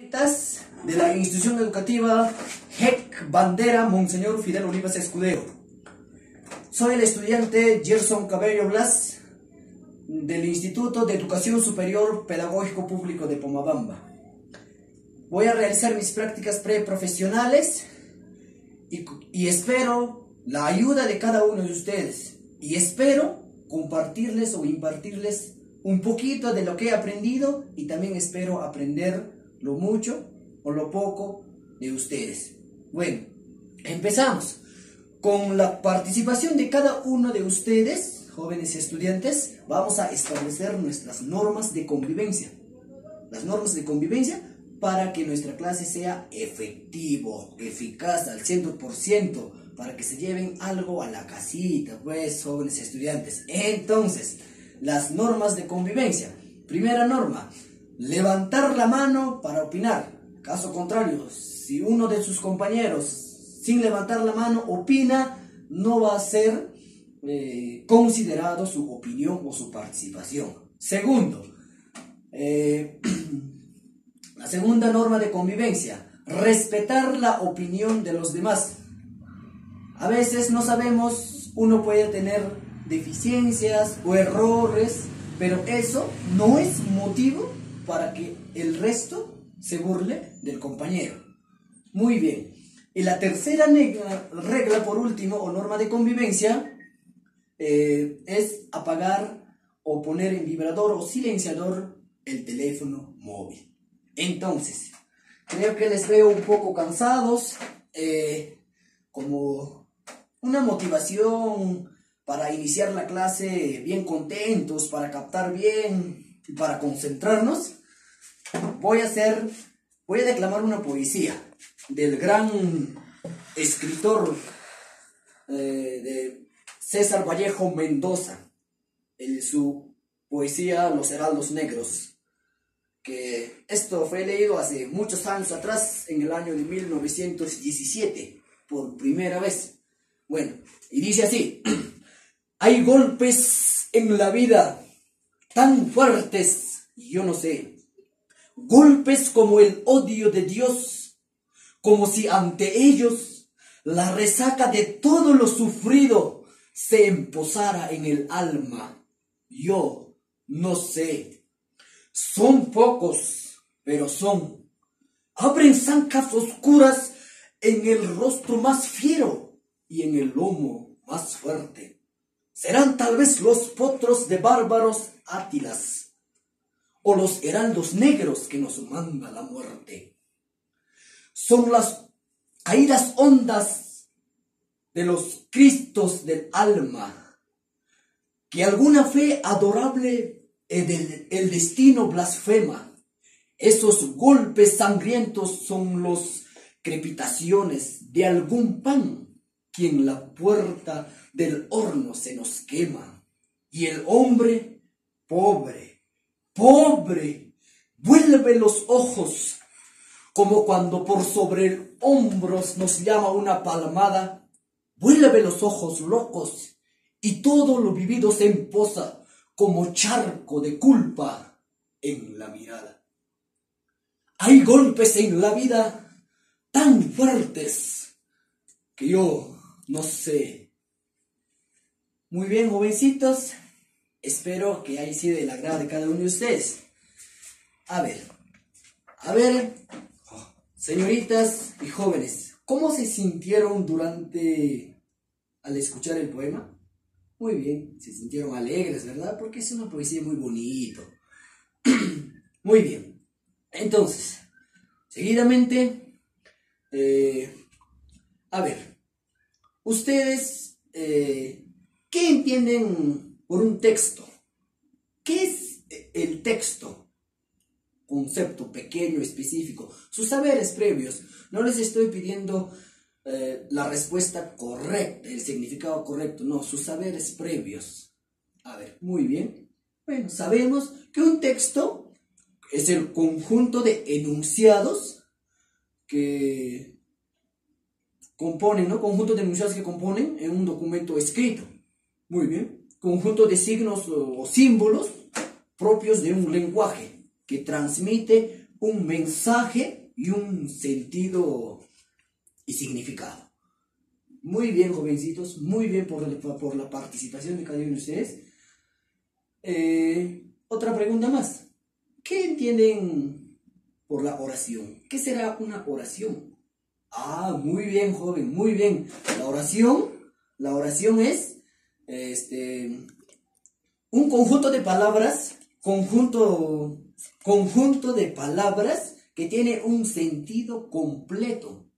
señoritas de la institución educativa JEC Bandera Monseñor Fidel Olivas Escudero. Soy el estudiante Gerson Cabello Blas del Instituto de Educación Superior Pedagógico Público de Pomabamba. Voy a realizar mis prácticas preprofesionales y espero la ayuda de cada uno de ustedes. Y espero compartirles o impartirles un poquito de lo que he aprendido, y también espero aprender lo mucho o lo poco de ustedes. Bueno, empezamos con la participación de cada uno de ustedes, jóvenes estudiantes. Vamos a establecer nuestras normas de convivencia. Las normas de convivencia para que nuestra clase sea efectivo, eficaz al 100%, para que se lleven algo a la casita, pues, jóvenes estudiantes. Entonces, las normas de convivencia. Primera norma: levantar la mano para opinar. Caso contrario, si uno de sus compañeros sin levantar la mano opina, no va a ser considerado su opinión o su participación. Segundo, la segunda norma de convivencia: respetar la opinión de los demás. A veces no sabemos, uno puede tener deficiencias o errores, pero eso no es motivo para que el resto se burle del compañero. Muy bien. Y la tercera regla, por último, o norma de convivencia, es apagar o poner en vibrador o silenciador el teléfono móvil. Entonces, creo que les veo un poco cansados, como una motivación para iniciar la clase bien contentos, para captar bien y para concentrarnos. Voy a declamar una poesía del gran escritor de César Vallejo Mendoza, su poesía Los Heraldos Negros, que esto fue leído hace muchos años atrás, en el año de 1917, por primera vez. Bueno, y dice así: hay golpes en la vida tan fuertes, yo no sé, golpes como el odio de Dios, como si ante ellos la resaca de todo lo sufrido se emposara en el alma. Yo no sé, son pocos, pero son. Abren zancas oscuras en el rostro más fiero y en el lomo más fuerte. Serán tal vez los potros de bárbaros átilas, o los heraldos negros que nos manda la muerte. Son las caídas hondas de los cristos del alma, que alguna fe adorable el destino blasfema. Esos golpes sangrientos son los crepitaciones de algún pan que en la puerta del horno se nos quema. Y el hombre, pobre, vuelve los ojos, como cuando por sobre hombros nos llama una palmada. Vuelve los ojos locos, y todo lo vivido se emposa como charco de culpa en la mirada. Hay golpes en la vida tan fuertes que yo no sé. Muy bien, jovencitos, espero que haya sido del agrado de cada uno de ustedes. A ver, señoritas y jóvenes, ¿cómo se sintieron al escuchar el poema? Muy bien, se sintieron alegres, ¿verdad? Porque es una poesía muy bonita. Muy bien, entonces, seguidamente, ustedes, ¿qué entienden por un texto? ¿Qué es el texto? Concepto pequeño, específico. Sus saberes previos. No les estoy pidiendo la respuesta correcta, el significado correcto. No, sus saberes previos. A ver, muy bien. Bueno, sabemos que un texto es el conjunto de enunciados que componen, ¿no? Conjunto de enunciados que componen en un documento escrito. Muy bien. Conjunto de signos o símbolos propios de un lenguaje que transmite un mensaje y un sentido y significado. Muy bien, jovencitos, muy bien por la participación de cada uno de ustedes. Otra pregunta más. ¿Qué entienden por la oración? ¿Qué será una oración? Ah, muy bien, joven, muy bien. La oración es un conjunto de palabras, conjunto de palabras que tiene un sentido completo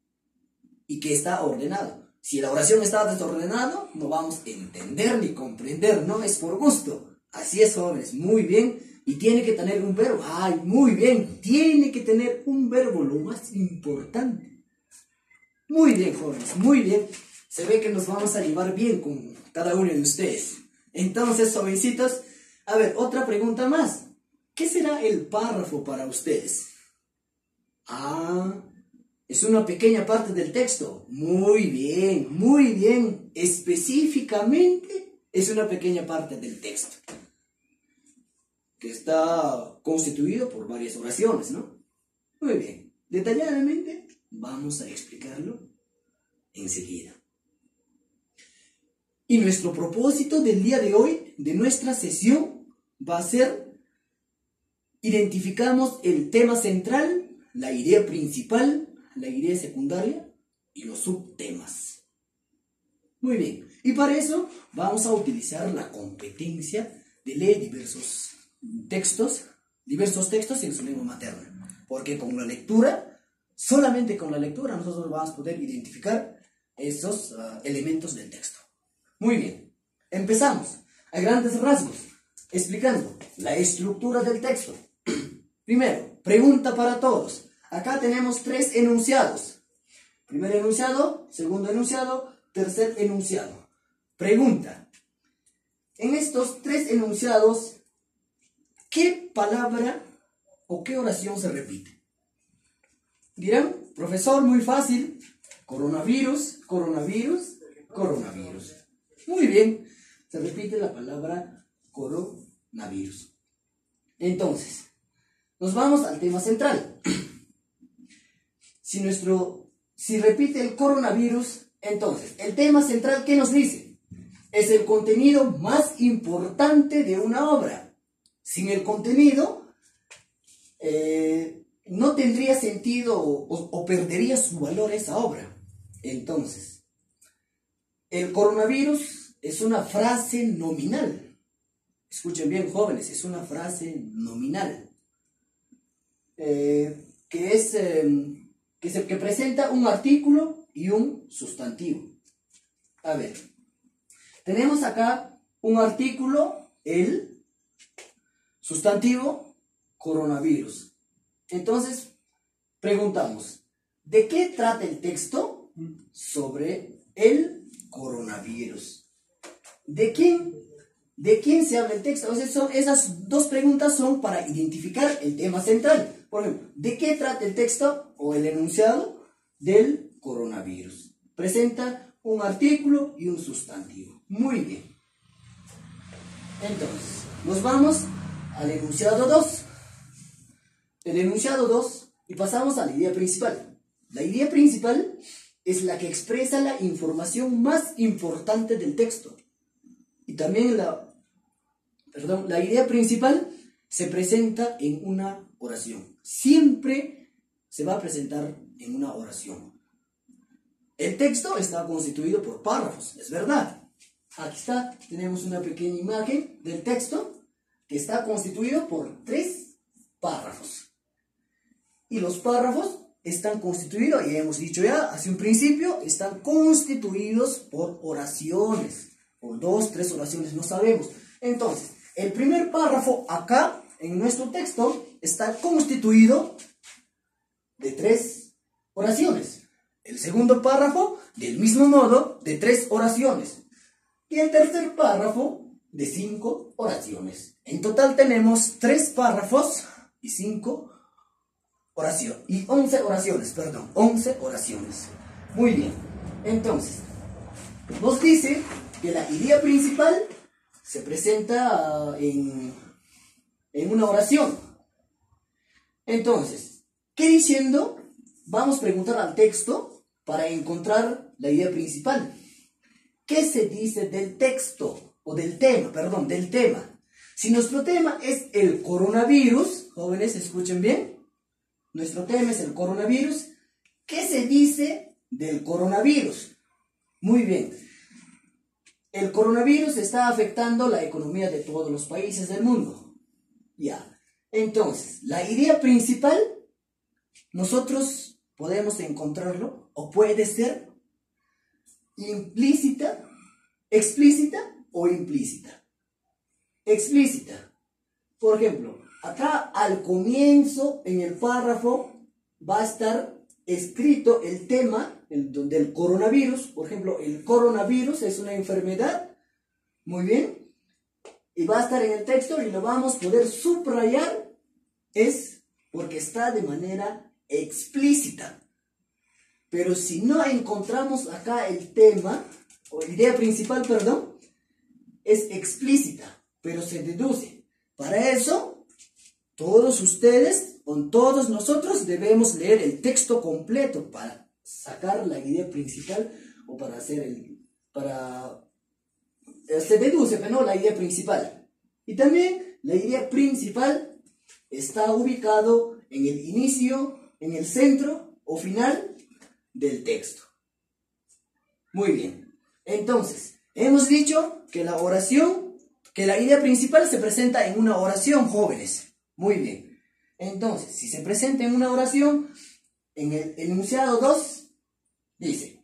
y que está ordenado. Si la oración está desordenada, no vamos a entender ni comprender, no es por gusto. Así es, jóvenes, muy bien. Y tiene que tener un verbo. Ay, muy bien, tiene que tener un verbo, lo más importante. Muy bien, jóvenes, muy bien. Se ve que nos vamos a llevar bien con cada uno de ustedes. Entonces, jovencitos, a ver, otra pregunta más. ¿Qué será el párrafo para ustedes? Ah, es una pequeña parte del texto. Muy bien, muy bien. Específicamente es una pequeña parte del texto que está constituido por varias oraciones, ¿no? Muy bien. Detalladamente vamos a explicarlo enseguida. Y nuestro propósito del día de hoy, de nuestra sesión, va a ser: identificamos el tema central, la idea principal, la idea secundaria y los subtemas. Muy bien. Y para eso vamos a utilizar la competencia de leer diversos textos en su lengua materna. Porque con la lectura, solamente con la lectura, nosotros vamos a poder identificar esos elementos del texto. Muy bien, empezamos a grandes rasgos, explicando la estructura del texto. Primero, pregunta para todos. Acá tenemos 3 enunciados. Primer enunciado, segundo enunciado, tercer enunciado. Pregunta. En estos 3 enunciados, ¿qué palabra o qué oración se repite? Dirán, profesor, muy fácil. Coronavirus, coronavirus, coronavirus. Muy bien, se repite la palabra coronavirus. Entonces, nos vamos al tema central. Si repite el coronavirus, entonces, el tema central, ¿qué nos dice? Es el contenido más importante de una obra. Sin el contenido, no tendría sentido o perdería su valor esa obra. Entonces, el coronavirus es una frase nominal. Escuchen bien, jóvenes, es una frase nominal. Que presenta un artículo y un sustantivo. A ver, tenemos acá un artículo, el sustantivo, coronavirus. Entonces, preguntamos, ¿de qué trata el texto? Sobre el coronavirus. ¿De quién se habla el texto? O sea, esas dos preguntas son para identificar el tema central. Por ejemplo, ¿de qué trata el texto o el enunciado? Del coronavirus. Presenta un artículo y un sustantivo. Muy bien. Entonces, nos vamos al enunciado 2. El enunciado 2 y pasamos a la idea principal. La idea principal es la que expresa la información más importante del texto. Y también la idea principal se presenta en una oración. Siempre se va a presentar en una oración. El texto está constituido por párrafos, es verdad. Aquí está, tenemos una pequeña imagen del texto que está constituido por 3 párrafos. Y los párrafos están constituidos, y hemos dicho ya hace un principio, están constituidos por oraciones. Por 2, 3 oraciones, no sabemos. Entonces, el primer párrafo acá, en nuestro texto, está constituido de 3 oraciones. El segundo párrafo, del mismo modo, de 3 oraciones. Y el tercer párrafo, de 5 oraciones. En total tenemos 3 párrafos y 5 oraciones. Y 11 oraciones, perdón, 11 oraciones. Muy bien. Entonces, nos dice que la idea principal se presenta en una oración. Entonces, ¿Qué diciendo? Vamos a preguntar al texto para encontrar la idea principal. ¿Qué se dice del texto? O del tema, perdón, del tema. Si nuestro tema es el coronavirus, jóvenes, escuchen bien. Nuestro tema es el coronavirus. ¿Qué se dice del coronavirus? Muy bien. El coronavirus está afectando la economía de todos los países del mundo. Ya. Entonces, la idea principal, nosotros podemos encontrarlo, o puede ser implícita, explícita o implícita. Explícita. Por ejemplo, acá al comienzo, en el párrafo, va a estar escrito el tema del coronavirus. Por ejemplo, el coronavirus es una enfermedad. Muy bien. Y va a estar en el texto y lo vamos a poder subrayar. Es porque está de manera explícita. Pero si no encontramos acá el tema, o la idea principal, perdón, es explícita, pero se deduce. Para eso, todos ustedes, o todos nosotros, debemos leer el texto completo para sacar la idea principal, o para hacer se deduce, pero no la idea principal. Y también la idea principal está ubicado en el inicio, en el centro o final del texto. Muy bien. Entonces, hemos dicho que la oración, que la idea principal se presenta en una oración, jóvenes. Muy bien. Entonces, si se presenta en una oración, en el enunciado 2, dice,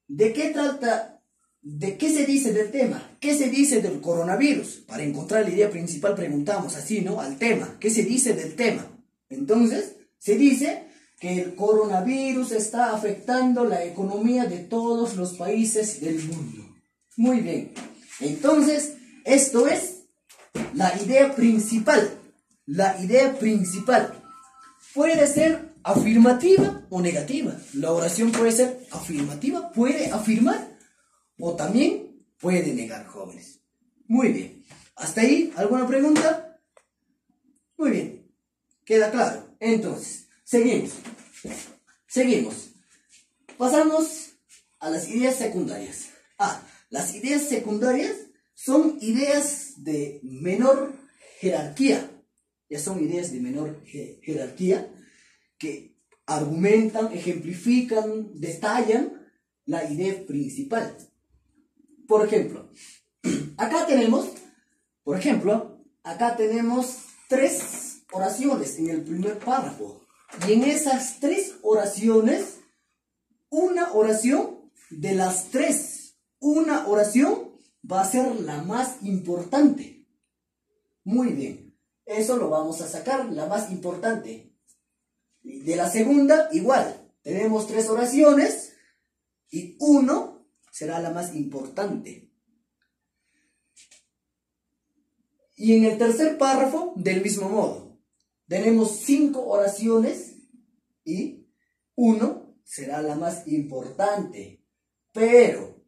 ¿de qué trata? ¿De qué se dice del tema? ¿Qué se dice del coronavirus? Para encontrar la idea principal preguntamos así, ¿no? Al tema. ¿Qué se dice del tema? Entonces, se dice que el coronavirus está afectando la economía de todos los países del mundo. Muy bien. Entonces, esto es la idea principal. La idea principal puede ser afirmativa o negativa. La oración puede ser afirmativa, puede afirmar, o también puede negar, jóvenes. Muy bien. ¿Hasta ahí alguna pregunta? Muy bien. ¿Queda claro? Entonces, seguimos. Pasamos a las ideas secundarias. Las ideas secundarias son ideas de menor jerarquía. Ya son ideas de menor jerarquía que argumentan, ejemplifican, detallan la idea principal. Por ejemplo, acá tenemos 3 oraciones en el primer párrafo. Y en esas 3 oraciones, una oración de las 3, una oración va a ser la más importante. Muy bien, eso lo vamos a sacar, la más importante. De la segunda, igual, tenemos 3 oraciones y 1 será la más importante. Y en el tercer párrafo, del mismo modo, tenemos 5 oraciones y 1 será la más importante. Pero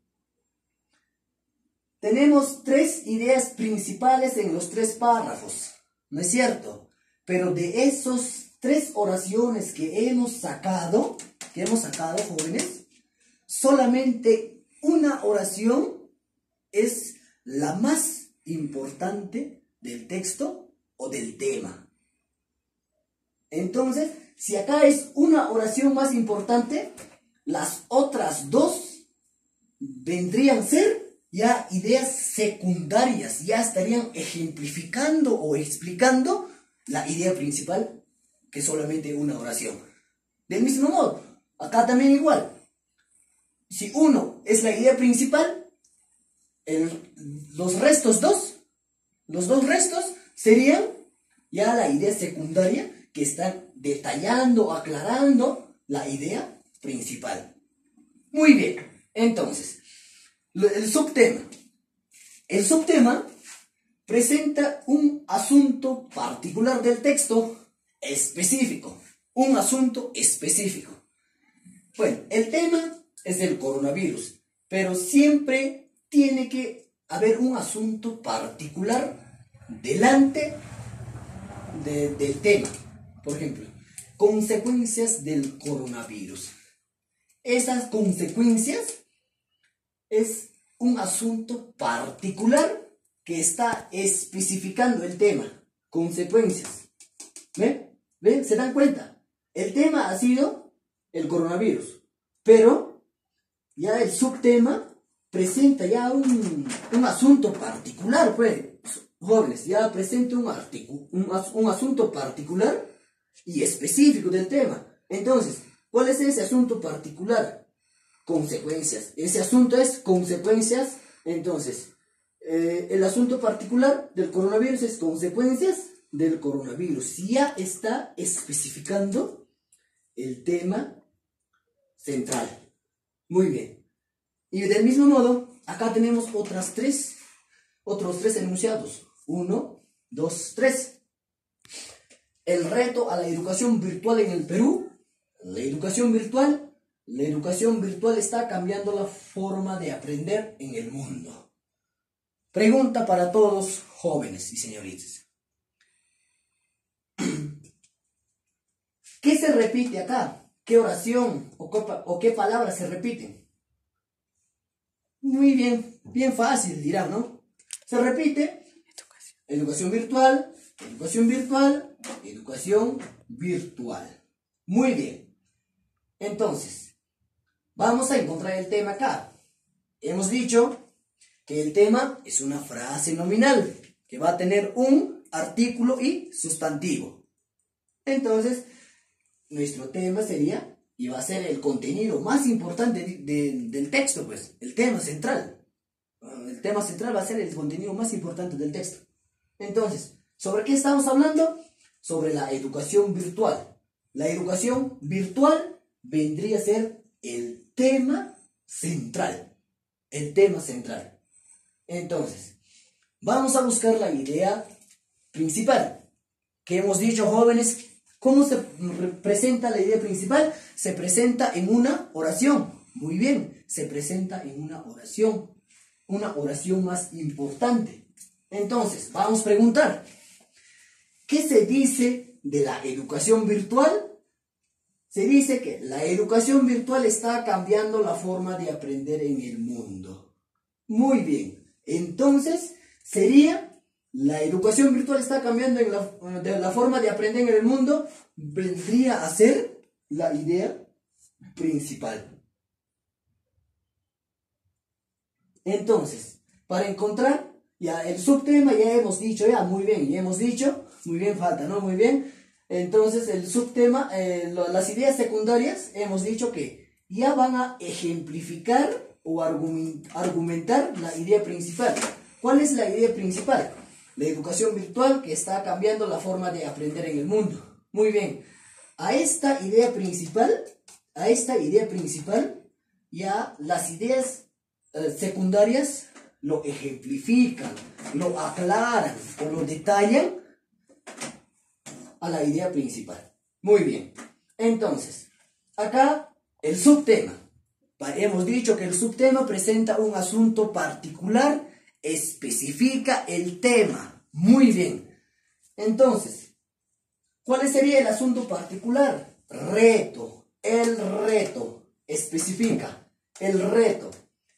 tenemos 3 ideas principales en los 3 párrafos, ¿no es cierto? Pero de esos 3 oraciones que hemos sacado, jóvenes, solamente una oración es la más importante del texto o del tema. Entonces, si acá es una oración más importante, las otras 2 vendrían a ser ya ideas secundarias, ya estarían ejemplificando o explicando la idea principal, que es solamente una oración. Del mismo modo, acá también igual. Si 1 es la idea principal, los dos restos serían ya la idea secundaria, que están detallando, aclarando la idea principal. Muy bien, entonces, el subtema. El subtema presenta un asunto particular del texto específico. Un asunto específico. Bueno, el tema es el coronavirus, pero siempre tiene que haber un asunto particular delante del tema. Por ejemplo, consecuencias del coronavirus. Esas consecuencias es un asunto particular que está especificando el tema. Consecuencias. ¿Ven? ¿Ven? ¿Se dan cuenta? El tema ha sido el coronavirus, pero ya el subtema presenta ya un asunto particular, pues, jóvenes, ya presenta un asunto particular y específico del tema. Entonces, ¿cuál es ese asunto particular? Consecuencias. Ese asunto es consecuencias. Entonces, el asunto particular del coronavirus es consecuencias del coronavirus. Ya está especificando el tema central. Muy bien. Y del mismo modo, acá tenemos otros tres enunciados. 1, 2, 3. El reto a la educación virtual en el Perú. La educación virtual está cambiando la forma de aprender en el mundo. Pregunta para todos, jóvenes y señoritas. ¿Qué se repite acá? ¿Qué oración o qué palabras se repiten? Muy bien, bien fácil, dirán, ¿no? Se repite educación virtual, educación virtual, educación virtual. Muy bien. Entonces, vamos a encontrar el tema acá. Hemos dicho que el tema es una frase nominal que va a tener un artículo y sustantivo. Entonces, nuestro tema sería, y va a ser el contenido más importante del texto, pues, el tema central. El tema central va a ser el contenido más importante del texto. Entonces, ¿sobre qué estamos hablando? Sobre la educación virtual. La educación virtual vendría a ser el tema central. El tema central. Entonces, vamos a buscar la idea principal. Que hemos dicho, jóvenes, ¿cómo se presenta la idea principal? Se presenta en una oración. Muy bien, se presenta en una oración más importante. Entonces, vamos a preguntar, ¿qué se dice de la educación virtual? Se dice que la educación virtual está cambiando la forma de aprender en el mundo. Muy bien, entonces sería, la educación virtual está cambiando la forma de aprender en el mundo, vendría a ser la idea principal. Entonces, para encontrar ya el subtema, ya hemos dicho, muy bien, falta, ¿no? Muy bien. Entonces, el subtema, las ideas secundarias, hemos dicho que ya van a ejemplificar o argumentar la idea principal. ¿Cuál es la idea principal? La educación virtual que está cambiando la forma de aprender en el mundo. Muy bien. A esta idea principal, ya las ideas secundarias lo ejemplifican, lo aclaran o lo detallan a la idea principal. Muy bien. Entonces, acá el subtema. Hemos dicho que el subtema presenta un asunto particular, especifica el tema. Muy bien. Entonces, ¿cuál sería el asunto particular? Reto. El reto. Especifica. El reto.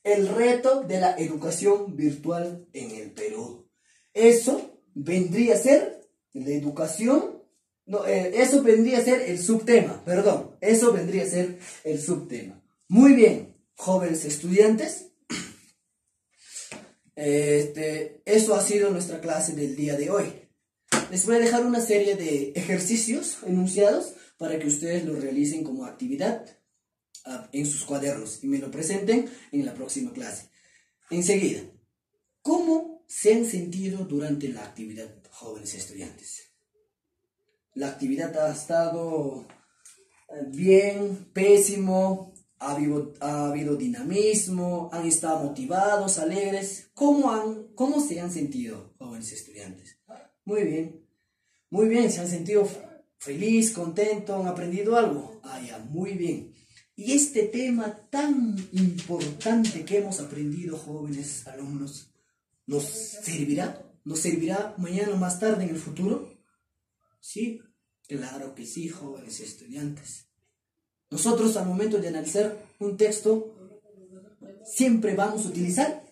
El reto de la educación virtual en el Perú. Eso vendría a ser la educación. No, eso vendría a ser el subtema. Perdón. Eso vendría a ser el subtema. Muy bien, jóvenes estudiantes. Eso ha sido nuestra clase del día de hoy. Les voy a dejar una serie de ejercicios enunciados para que ustedes lo realicen como actividad en sus cuadernos y me lo presenten en la próxima clase. Enseguida, ¿cómo se han sentido durante la actividad, jóvenes estudiantes? La actividad ha estado bien, pésimo, ha habido dinamismo, han estado motivados, alegres. ¿Cómo se han sentido, jóvenes estudiantes? Muy bien, se han sentido feliz, contento, han aprendido algo. Ya, muy bien. Y este tema tan importante que hemos aprendido, jóvenes alumnos, ¿nos servirá? ¿Nos servirá mañana o más tarde en el futuro? ¿Sí? Claro que sí, jóvenes estudiantes. Nosotros al momento de analizar un texto, siempre vamos a utilizar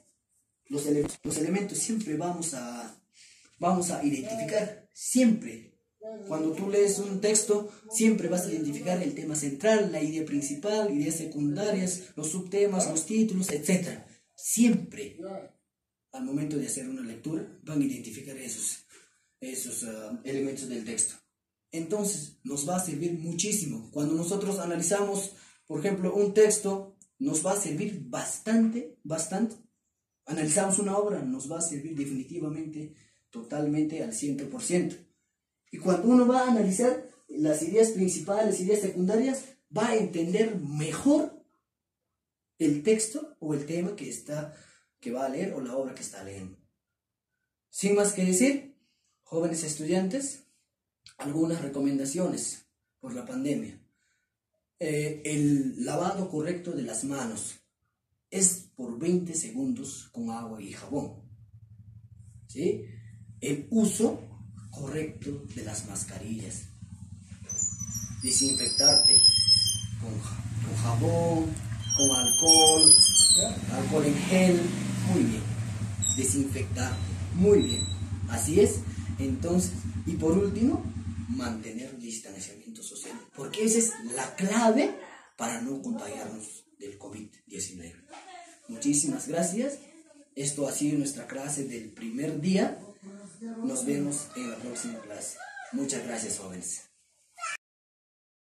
los elementos, siempre vamos a identificar, siempre. Cuando tú lees un texto, siempre vas a identificar el tema central, la idea principal, ideas secundarias, los subtemas, los títulos, etc. Siempre, al momento de hacer una lectura, van a identificar esos elementos del texto. Entonces, nos va a servir muchísimo. Cuando nosotros analizamos, por ejemplo, un texto, nos va a servir bastante. Analizamos una obra, nos va a servir definitivamente, totalmente al 100%. Y cuando uno va a analizar las ideas principales, ideas secundarias, va a entender mejor el texto o el tema que va a leer o la obra que está leyendo. Sin más que decir, jóvenes estudiantes, algunas recomendaciones por la pandemia. El lavado correcto de las manos es por 20 segundos con agua y jabón. ¿Sí? El uso correcto de las mascarillas. Desinfectarte con jabón, con alcohol en gel. Muy bien. Desinfectarte. Muy bien. Así es. Entonces, y por último, mantener distanciamiento social, porque esa es la clave para no contagiarnos del COVID-19. Muchísimas gracias. Esto ha sido nuestra clase del primer día. Nos vemos en la próxima clase. Muchas gracias, jóvenes.